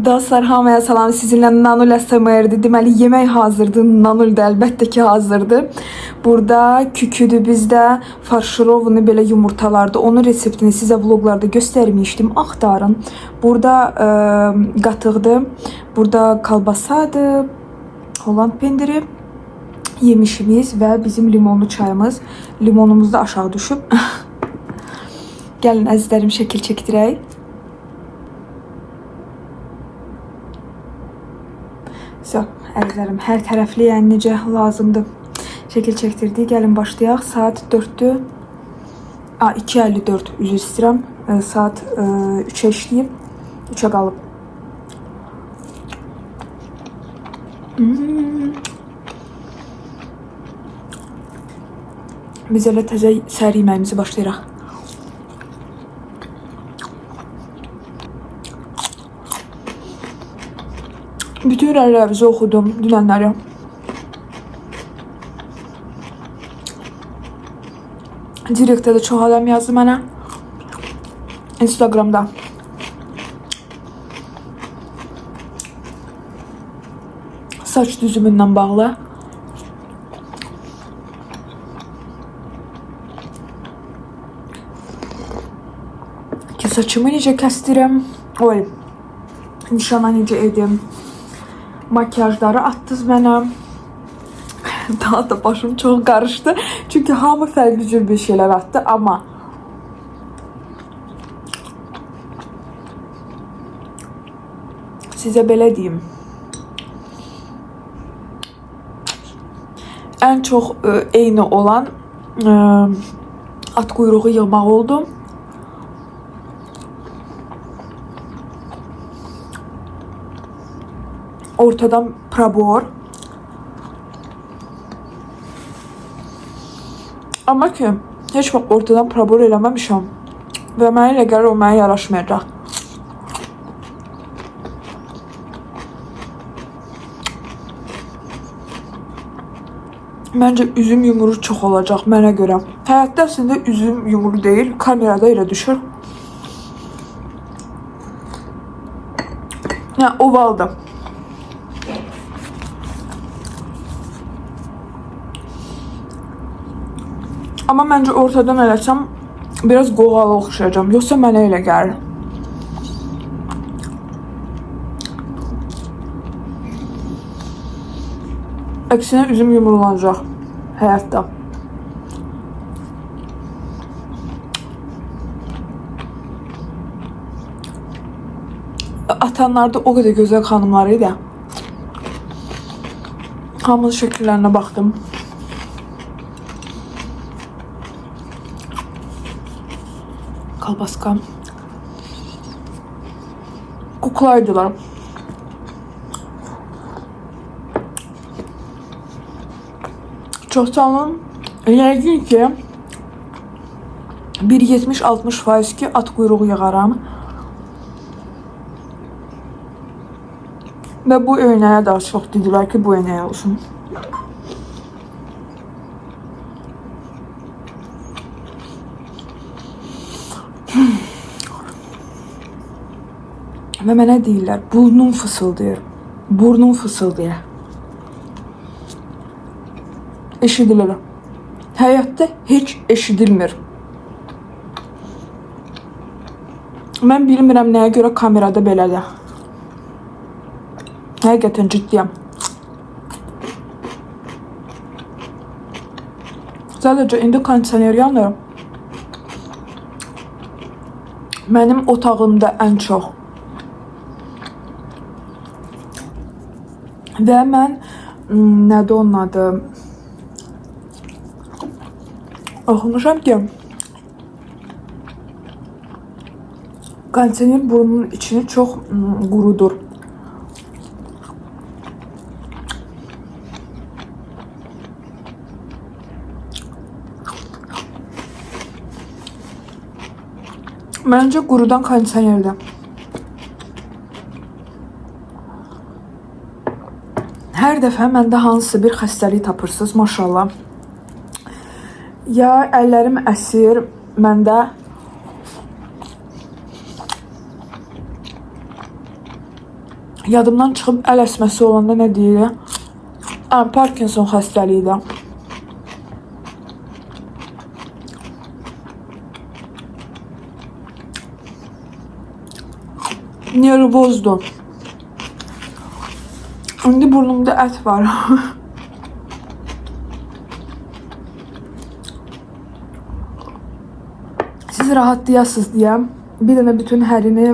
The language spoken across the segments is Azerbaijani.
Dostlar, hamıya salam. Sizinlə Nanul SMR'dir. Deməli, yemək hazırdır. Nanul da əlbəttə ki hazırdır. Burada küküdür bizdə. Farşirovunu belə yumurtalardı. Onun reseptini sizə vloglarda göstərmişdim. Axtarın. Burada qatıqdır. Burada kalbasadır. Holland pendiri. Yemişimiz və bizim limonlu çayımız. Limonumuz da aşağı düşüb. Gəlin əzizlərim, şəkil çəkdirək. Əzizlərim, hər tərəfli, yəni necə lazımdır şəkil çəkdirdik. Gəlin başlayaq. Saat 4-dür. 2:54, üzr istəyirəm. Saat 3-ə işləyib. 3-ə qalıb. Biz elə təzə səhər yeməyimizi başlayırıq. Bütün rəylərinizi oxudum dünənləri. Direktdə də çox adam yazdı mənə. Instagramda. Saç düzümündən bağlı. Ki saçımı necə kəstirəm. Oy. Nişana necə edim. Makyajları attınız mənə. Daha da başım çox qarışdı. Çünki hamı fərqli cür bir şeylər attı. Amma sizə belə deyim. Ən çox eyni olan at quyruğu yığmaq oldu. Ortadan prabor. Amma ki, heç vaxt ortadan prabor eləməmişəm. Və mənə elə gəlir, o mənə yaraşmayacaq. Məncə üzüm yumuru çox olacaq mənə görə. Həyatda əslində üzüm yumuru deyil, kamerada elə düşür. Yəni, ovaldır. Amma məncə ortadan eləsəm biraz qoğalı oxşayacağım. Yoxsa mənə elə gəlir. Əksinə üzüm yumrulanacaq həyatda. Atanlarda o qədər gözəl xanımları idi. Hamının şəkillərinə baxdım. Kalbaska. Kuklaydılar. Çox sağ olun. Yəqin ki 1,70-60% ki at quyruğu yığaram. Və bu öynəyə daha çox dedilər ki, bu öynəyə olsun. Və mənə deyirlər, burnum fısıldayır. Burnum fısıldayır. Eşidilir. Həyatda heç eşidilmir. Mən bilmirəm nəyə görə kamerada belədir. Həqiqətən ciddiyəm. Sadəcə indi kondisioner yanır. Mənim otağımda ən çox. Və mən nədir onun adı? Oxumuşam ki kondisioner burnunun içini çox qurudur. Məncə qurudan kondisionerdir. Hər dəfə məndə hansısa bir xəstəlik tapırsınız, maşallah. Ya əllərim əsir, məndə Yadımdan çıxıb əl əsməsi olanda nə deyir? Parkinson xəstəliyi də. Nervozdur. İndi burnumda ət var. Siz rahatlayasınız deyə bir dənə bütün hərini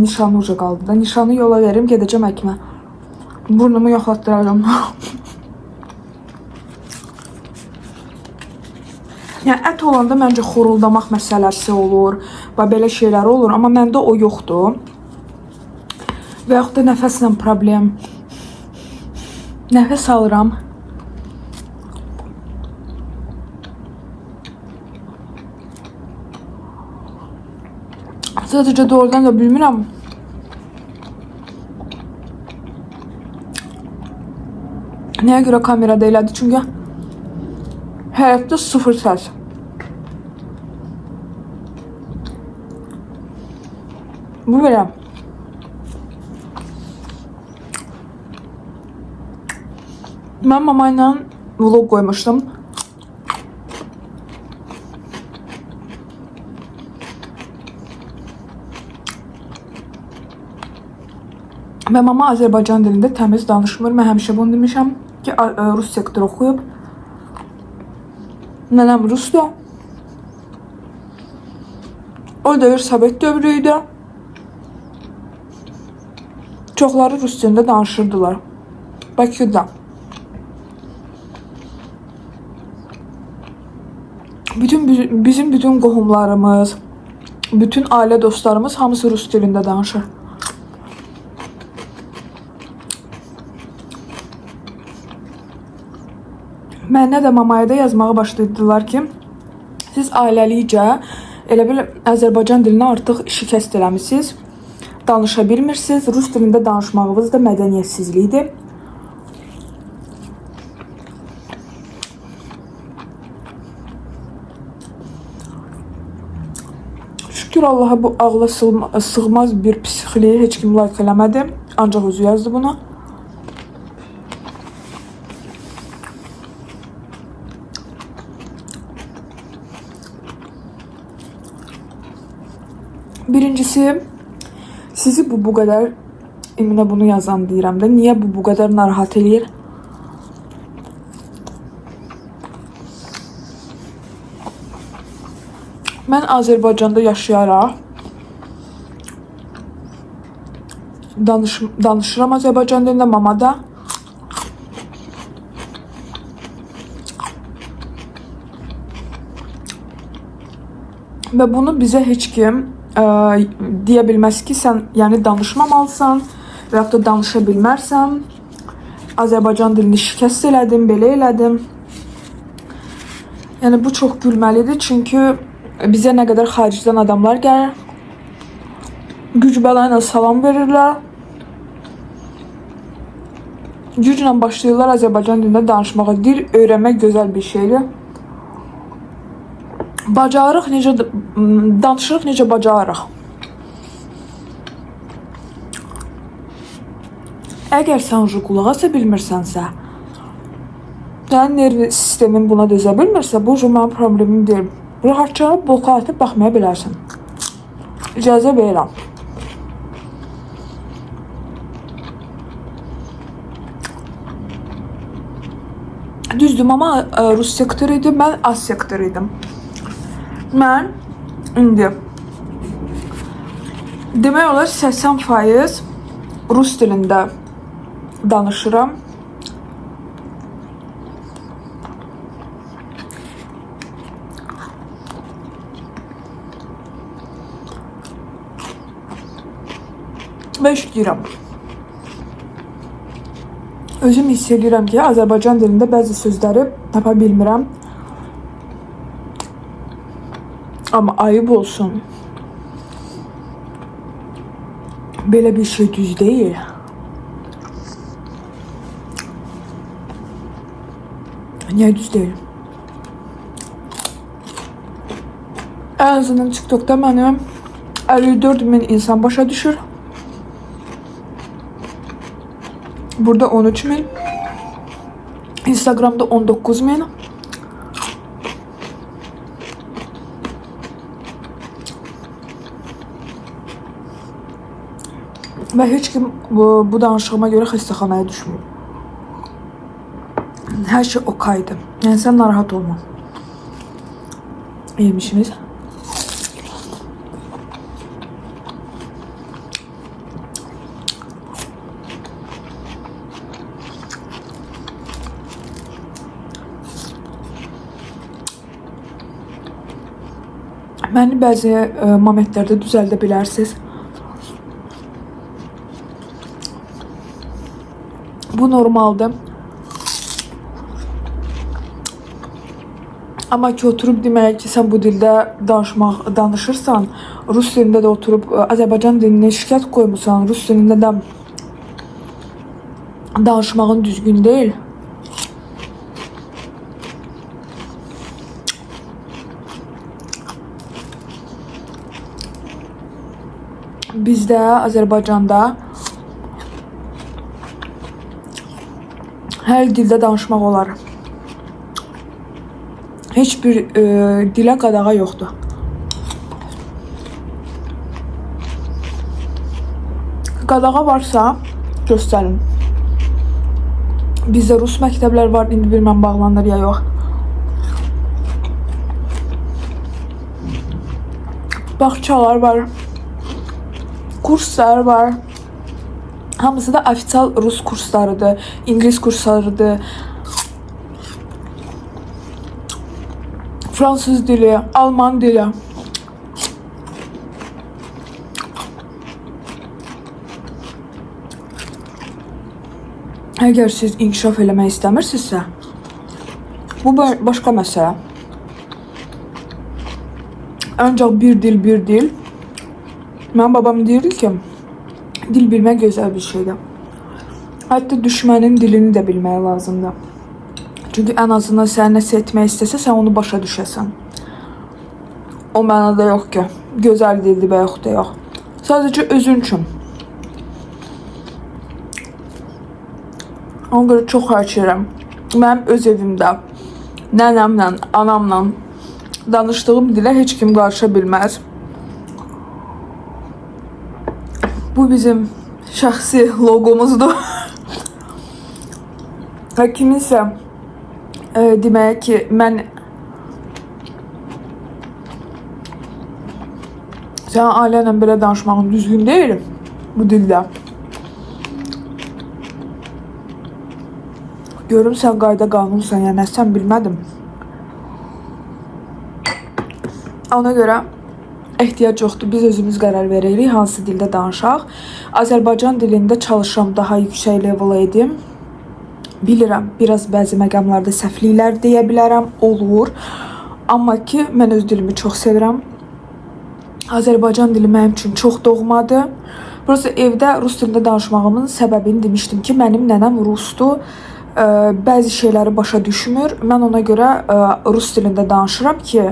nişanı uca qaldı da. Nişanı yola verim, gedəcəm həkimə. Burnumu yoxlatdıracağım. Yəni ət olanda məncə xoruldamaq məsələsi olur və belə şeylər olur, amma məndə o yoxdur. Və yaxud da nəfəslə problem. Nəfəs alıram. Sadəcə doğrudan da bilmirəm. Nəyə görə kamerada elədi? Çünki həyatda sıfır səs. Bu belə. Mən mama ilə vlog qoymuşdum. Və mama Azərbaycan dilində təmiz danışmır. Mən həmişə bunu demişəm ki, Rus sektoru oxuyub. Nənəm Rusdur. O dövr Sovet dövrü idi. Çoxları Rus dilində danışırdılar. Bakıda. Bizim bütün qohumlarımız, bütün ailə dostlarımız hamısı Rus dilində danışır. Mənə də mamaya da yazmağa başladılar ki, siz ailəlikcə elə bil Azərbaycan dilinə artıq şikəst eləmişsiniz, danışa bilmirsiniz, Rus dilində danışmağınız da mədəniyyətsizlikdir. Şükür Allaha bu ağla sığmaz bir psixliyi heç kim like eləmədi, ancaq özü yazdı bunu. Birincisi, sizi bu qədər, eminə bunu yazan deyirəm də, niyə bu qədər narahat eləyir? Mən Azərbaycanda yaşayaraq danışıram Azərbaycan dilində, mama da. Və bunu bizə heç kim deyə bilməz ki, sən yəni danışmamalısan və yaxud da danışa bilmərsən. Azərbaycan dilini şikəst elədim, belə elədim. Yəni bu çox gülməlidir, çünki bizə nə qədər xaricdən adamlar gəlir, güc bəla ilə salam verirlər, güclə başlayırlar Azərbaycan dilində danışmağa. Dil öyrənmək gözəl bir şeydir. Bacarıq necə, danışırıq necə bacarıq. Əgər sən qulaq asa bilmirsənsə, sənin nervi sistemin buna dözə bilmirsə, bu mənim problemim deyil. Rahatça boka atıb baxmaya bilərsən. İcazə verirəm. Düzdür, amma Rus sektoru idi, mən Az sektoru idim. Mən indi demək olar 80% Rus dilində danışıram. Və işləyirəm. Özüm hiss edirəm ki, Azərbaycan dilində bəzi sözləri tapa bilmirəm. Amma ayıb olsun. Belə bir şey düz deyil. Niyə düz deyil? Ən azından TikTok'da mənim 54 min insan başa düşür. Burada 13.000. Instagramda 19.000. Və heç kim bu danışığıma görə xəstəxanaya düşmür. Hər şey okaydı. Yəni sən narahat olma. Yemişimiz. Məni bəzi momentlərdə düzəldə bilərsiniz. Bu normaldır. Amma ki oturub demək ki sən bu dildə danışırsan, rus dilində də oturub Azərbaycan dilinə şikayət qoymusan, rus dilində də danışmağın düzgün deyil. Bizdə Azərbaycanda hər dildə danışmaq olar. Heç bir dilə qadağa yoxdur. Qadağa varsa göstərin. Bizdə rus məktəblər var, indi bilməm bağlanır ya yox. Bağçalar var. Kurslar var. Hamısı da ofitsial rus kurslarıdır, İngilis kurslarıdır. Fransız dili, Alman dili. Əgər siz inkişaf eləmək istəmirsinizsə, bu başqa məsələ. Ancaq bir dil. Mənim babam deyirdi ki, dil bilmək gözəl bir şeydir. Hətta düşmənin dilini də bilmək lazımdır. Çünki ən azından səni nəsə etmək istəsə, sən onu başa düşəsən. O mənada yox ki, gözəl dildir və yox da yox. Sadəcə özün üçün. Ona görə çox xahiş edirəm. Mənim öz evimdə nənəmlə, anamla danışdığım dilə heç kim qarışa bilməz. Bu bizim şəxsi logomuzdur. Kiminsə demək ki, mən sənin ailənlə belə danışmağın düzgün deyil bu dildə. Görüm sən qayda qanunsan, yəni sən bilmədim. Ona görə ehtiyac yoxdur. Biz özümüz qərar veririk hansı dildə danışaq. Azərbaycan dilində çalışıram daha yüksək level edim. Bilirəm, biraz bəzi məqamlarda səhvliklər deyə bilərəm, olur. Amma ki, mən öz dilimi çox sevirəm. Azərbaycan dili mənim üçün çox doğmadır. Burası evdə rus dilində danışmağımın səbəbini demişdim ki, mənim nənəm rusdur. Bəzi şeyləri başa düşmür. Mən ona görə rus dilində danışıram ki,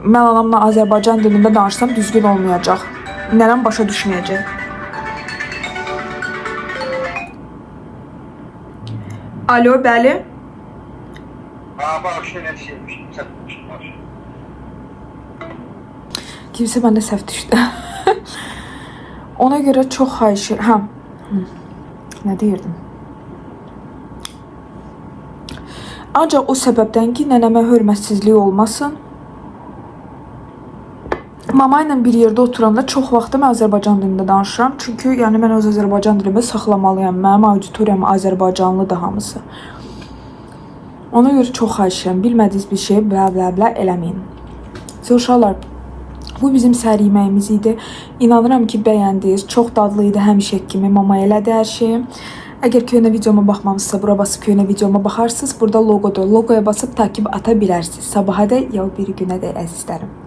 mən anamla Azərbaycan dilində danışsam düzgün olmayacaq. Nənəm başa düşməyəcək. Alo, bəli? Kimsə məndə səhv düşdü. Ona görə çox xahiş edirəm. Nə deyirdim? Ancaq o səbəbdən ki, nənəmə hörmətsizlik olmasın. Mama ilə bir yerdə oturanda çox vaxtı mən Azərbaycan dilində danışıram. Çünki yəni mən öz Azərbaycan dilimi saxlamalıyam. Mənim auditoriyam Azərbaycanlıdır hamısı. Ona görə çox xahiş edirəm. Bilmədiyiniz bir şey blə eləməyin. Uşaqlar, bu bizim səhər yeməyimiz idi. İnanıram ki, bəyəndiniz. Çox dadlı idi həmişə kimi. Mama elədi hər şeyi. Əgər köhnə videoma baxmamısınızsa, bura basıb köhnə videoma baxarsınız. Burada logodur. Logoya basıb takib ata bilərsiniz. Sabaha da ya bir günə də əzizlərim.